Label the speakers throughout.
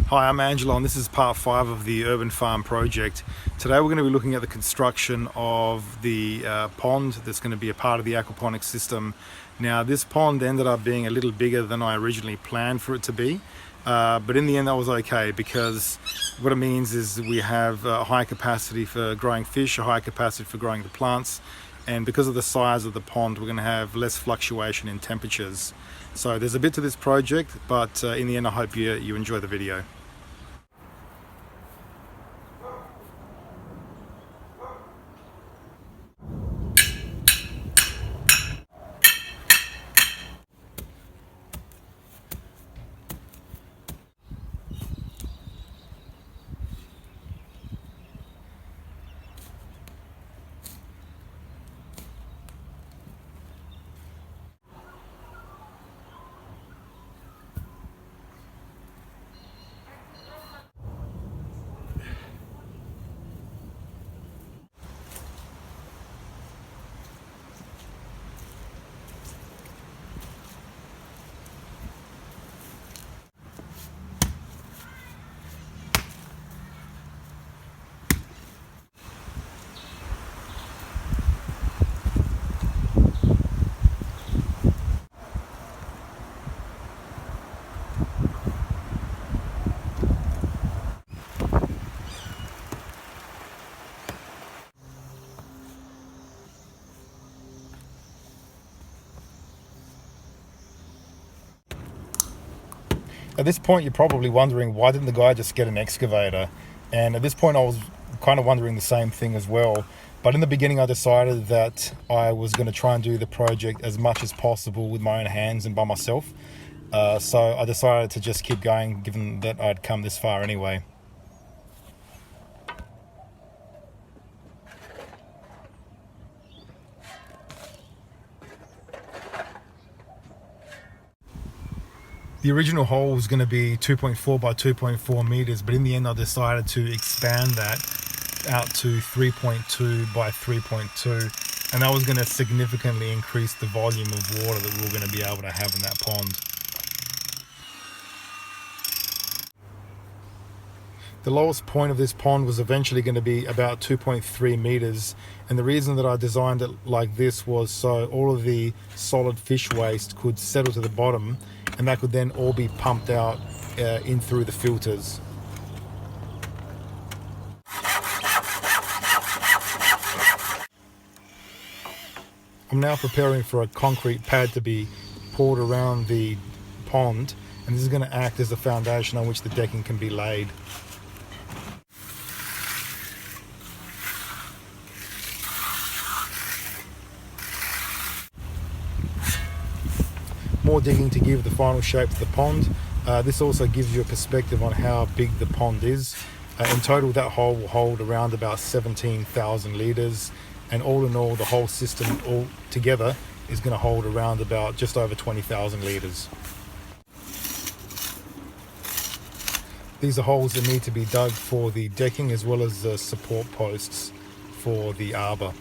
Speaker 1: Hi, I'm Angelo and this is part 5 of the Urban Farm project. Today we're going to be looking at the construction of the pond that's going to be a part of the aquaponic system. Now this pond ended up being a little bigger than I originally planned for it to be, but in the end that was okay, because what it means is we have a high capacity for growing fish, a high capacity for growing the plants, and because of the size of the pond we're going to have less fluctuation in temperatures. So there's a bit to this project, but in the end I hope you enjoy the video. At this point, you're probably wondering, why didn't the guy just get an excavator? And at this point, I was kind of wondering the same thing as well. But in the beginning, I decided that I was going to try and do the project as much as possible with my own hands and by myself. So I decided to just keep going, given that I'd come this far anyway. The original hole was going to be 2.4 by 2.4 meters, but in the end I decided to expand that out to 3.2 by 3.2, and that was going to significantly increase the volume of water that we were going to be able to have in that pond. The lowest point of this pond was eventually going to be about 2.3 meters, and the reason that I designed it like this was so all of the solid fish waste could settle to the bottom, and that could then all be pumped out in through the filters. I'm now preparing for a concrete pad to be poured around the pond, and this is going to act as the foundation on which the decking can be laid. More digging to give the final shape to the pond. This also gives you a perspective on how big the pond is. In total, that hole will hold around about 17,000 litres, and all in all, the whole system all together is going to hold around about just over 20,000 litres. These are holes that need to be dug for the decking as well as the support posts for the arbour.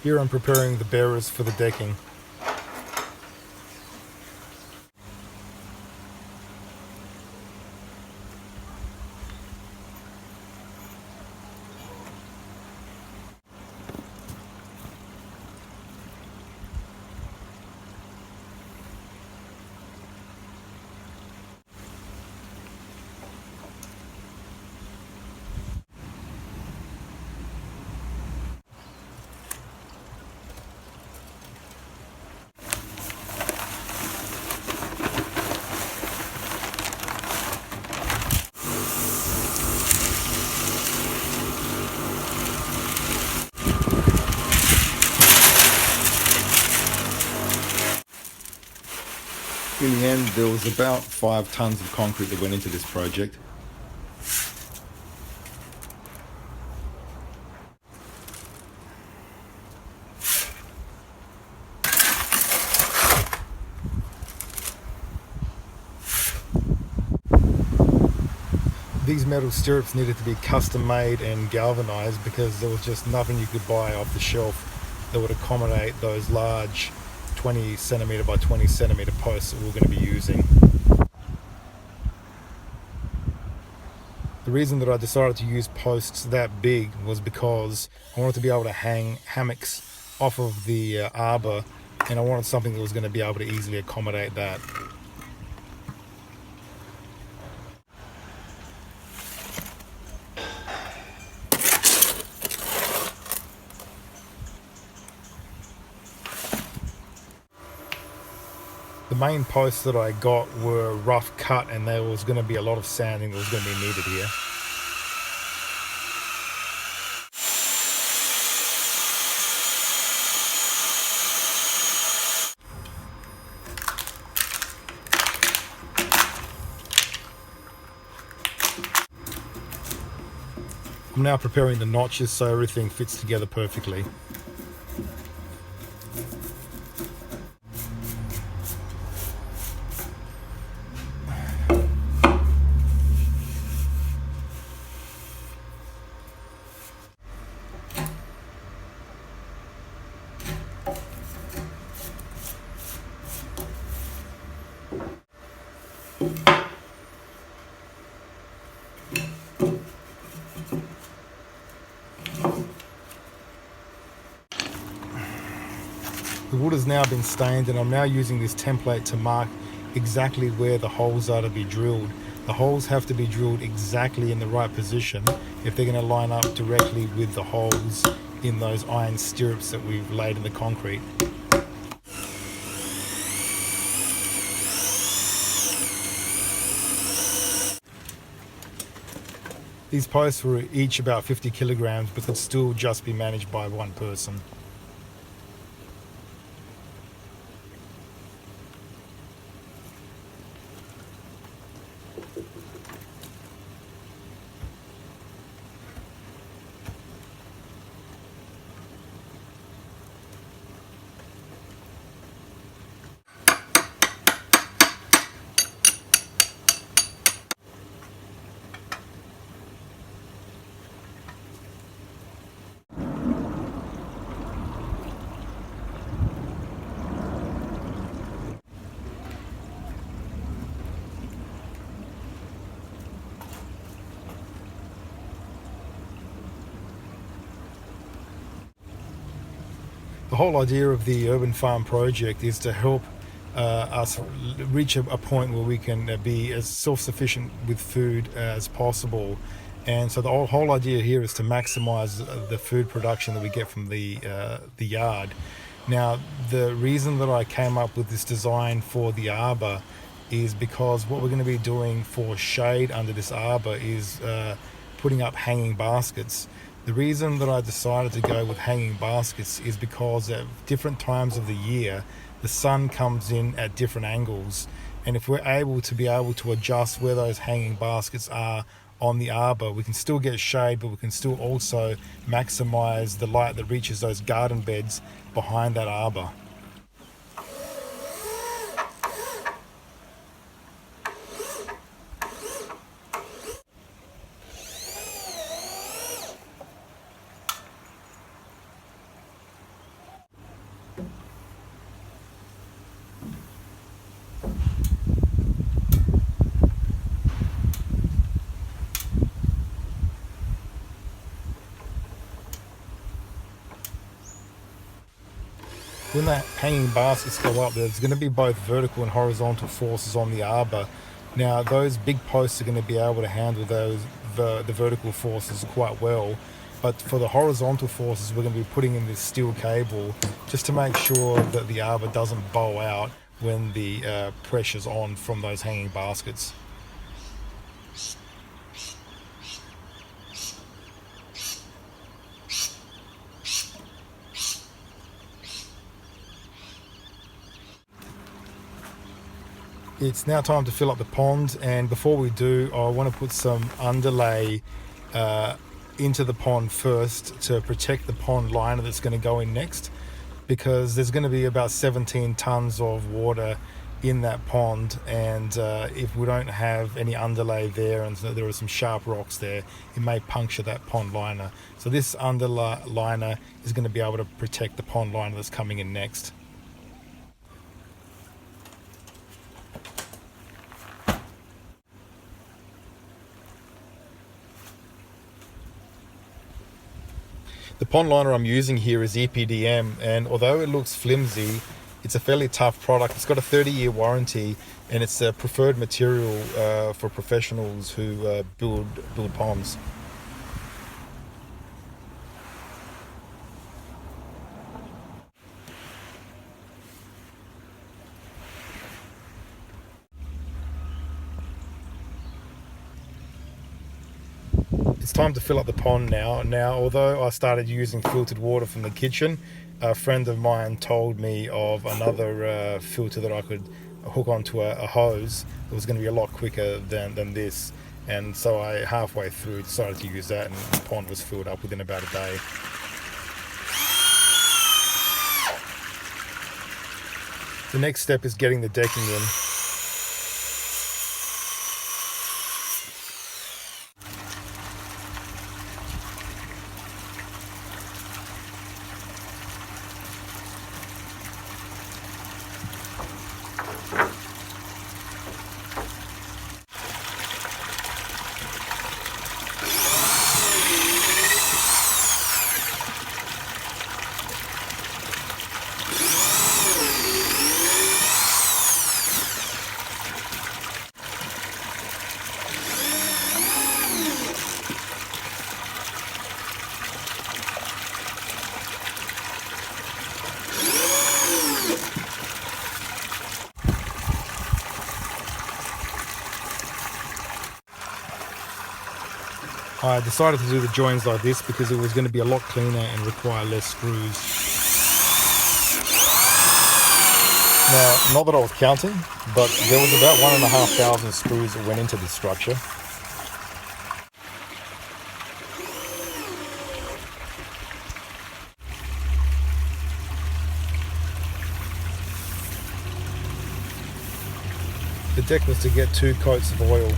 Speaker 1: Here I'm preparing the bearers for the decking. In the end, there was about 5 tons of concrete that went into this project. These metal stirrups needed to be custom made and galvanized because there was just nothing you could buy off the shelf that would accommodate those large 20 centimeter by 20 centimeter posts that we were going to be using. The reason that I decided to use posts that big was because I wanted to be able to hang hammocks off of the Arbour, and I wanted something that was going to be able to easily accommodate that. The main posts that I got were rough cut, and there was going to be a lot of sanding that was going to be needed here. I'm now preparing the notches so everything fits together perfectly. The wood has now been stained, and I'm now using this template to mark exactly where the holes are to be drilled. The holes have to be drilled exactly in the right position if they're going to line up directly with the holes in those iron stirrups that we've laid in the concrete. These posts were each about 50 kilograms, but could still just be managed by one person. The whole idea of the urban farm project is to help us reach a point where we can be as self-sufficient with food as possible. And so the whole idea here is to maximize the food production that we get from the yard. Now, the reason that I came up with this design for the Arbour is because what we're going to be doing for shade under this Arbour is putting up hanging baskets. The reason that I decided to go with hanging baskets is because at different times of the year, the sun comes in at different angles. And if we're able to adjust where those hanging baskets are on the Arbour, we can still get shade, but we can still also maximize the light that reaches those garden beds behind that Arbour. When the hanging baskets go up, there's going to be both vertical and horizontal forces on the Arbour. Now, those big posts are going to be able to handle the vertical forces quite well, but for the horizontal forces, we're going to be putting in this steel cable just to make sure that the Arbour doesn't bow out when the pressure's on from those hanging baskets. It's now time to fill up the pond, and before we do, I want to put some underlay into the pond first to protect the pond liner that's going to go in next, because there's going to be about 17 tons of water in that pond, and if we don't have any underlay there and so there are some sharp rocks there, it may puncture that pond liner. So this underliner is going to be able to protect the pond liner that's coming in next. The pond liner I'm using here is EPDM, and although it looks flimsy, it's a fairly tough product. It's got a 30-year warranty, and it's a preferred material for professionals who build ponds. It's time to fill up the pond now. Now, although I started using filtered water from the kitchen, a friend of mine told me of another filter that I could hook onto a hose that was going to be a lot quicker than this. And so I, halfway through, decided to use that, and the pond was filled up within about a day. The next step is getting the decking in. I decided to do the joins like this because it was going to be a lot cleaner and require less screws. Now, not that I was counting, but there was about 1,500 screws that went into this structure. The deck was to get 2 coats of oil.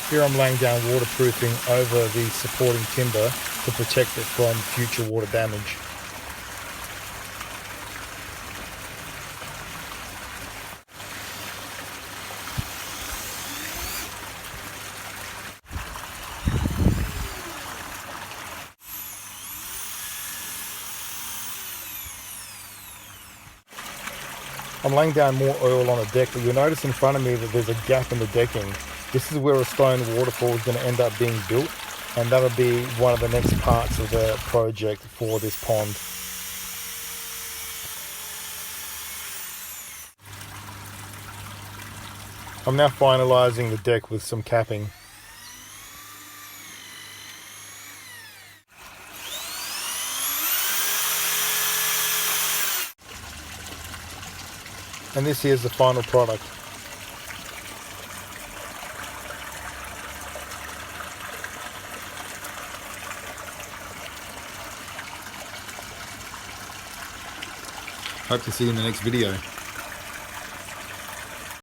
Speaker 1: Here I'm laying down waterproofing over the supporting timber to protect it from future water damage. I'm laying down more oil on the deck, but you'll notice in front of me that there's a gap in the decking. This is where a stone waterfall is going to end up being built, and that'll be one of the next parts of the project for this pond. I'm now finalizing the deck with some capping. And this here is the final product. Hope to see you in the next video.